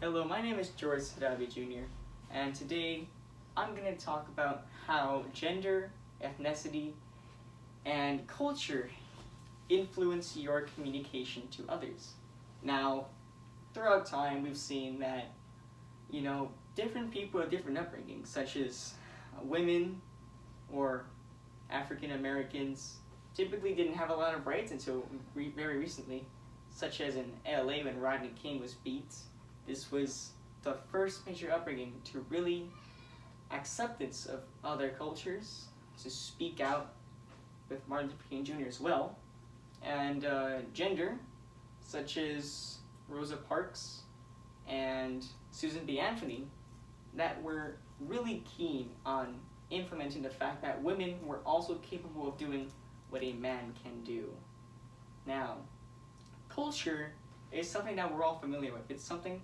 Hello, my name is George Sadabi Jr. and today I'm going to talk about how gender, ethnicity, and culture influence your communication to others. Now, throughout time we've seen that, different people have different upbringings, such as women or African Americans typically didn't have a lot of rights until very recently, such as in LA when Rodney King was beat. This was the first major upbringing to really acceptance of other cultures, to speak out with Martin Luther King Jr. as well, and gender, such as Rosa Parks and Susan B. Anthony, that were really keen on implementing the fact that women were also capable of doing what a man can do. Now, culture is something that we're all familiar with. It's something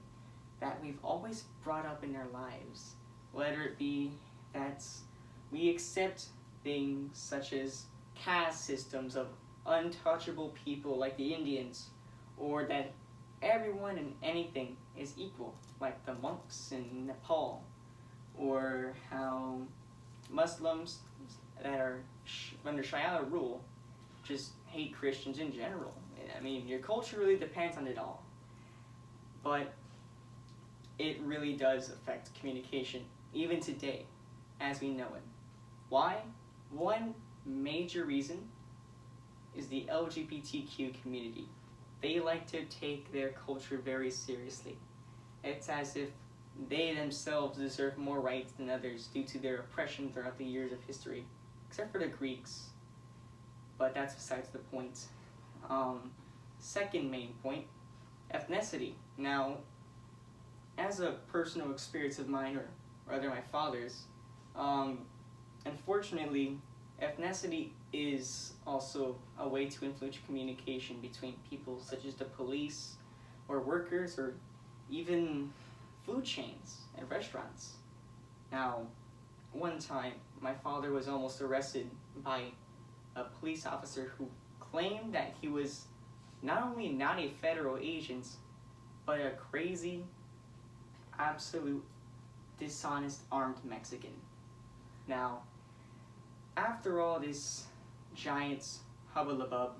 that we've always brought up in our lives, whether it be that we accept things such as caste systems of untouchable people like the Indians, or that everyone and anything is equal, like the monks in Nepal, or how Muslims that are under Sharia rule just hate Christians in general. I mean, your culture really depends on it all. But it really does affect communication, even today, as we know it. Why? One major reason is the LGBTQ community. They like to take their culture very seriously. It's as if they themselves deserve more rights than others due to their oppression throughout the years of history, except for the Greeks. But that's besides the point. Second main point, ethnicity. Now, as a personal experience of mine, or rather my father's, unfortunately, ethnicity is also a way to influence communication between people, such as the police, or workers, or even food chains and restaurants. Now, one time, my father was almost arrested by a police officer who claimed that he was not only not a federal agent, but a crazy, absolute, dishonest armed Mexican. Now, after all this giant hubbub,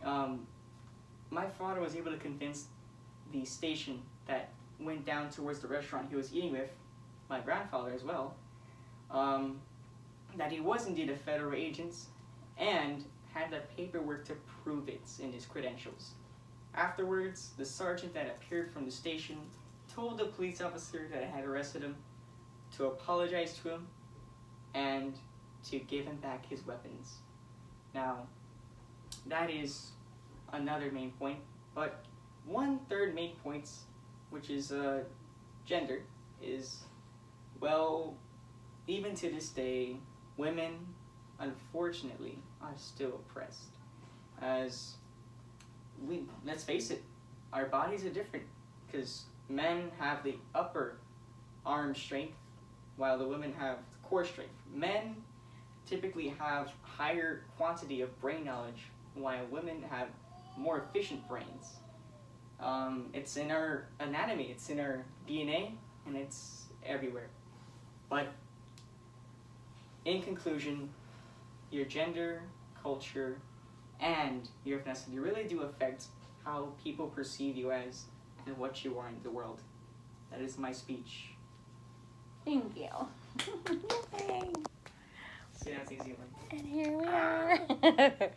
my father was able to convince the station that went down towards the restaurant he was eating with, my grandfather as well, that he was indeed a federal agent and had the paperwork to prove it in his credentials. Afterwards, the sergeant that appeared from the station told the police officer that had arrested him to apologize to him and to give him back his weapons. Now, that is another main point, but one third main point, which is gender, is, well, even to this day, women, unfortunately, are still oppressed. As let's face it, our bodies are different, because men have the upper arm strength, while the women have core strength. Men typically have higher quantity of brain knowledge, while women have more efficient brains. It's in our anatomy, it's in our DNA, and it's everywhere. But in conclusion, your gender, culture, and your ethnicity really do affect how people perceive you as and what you are in the world. That is my speech. Thank you. Yay. See, that's an easy one. And here we are.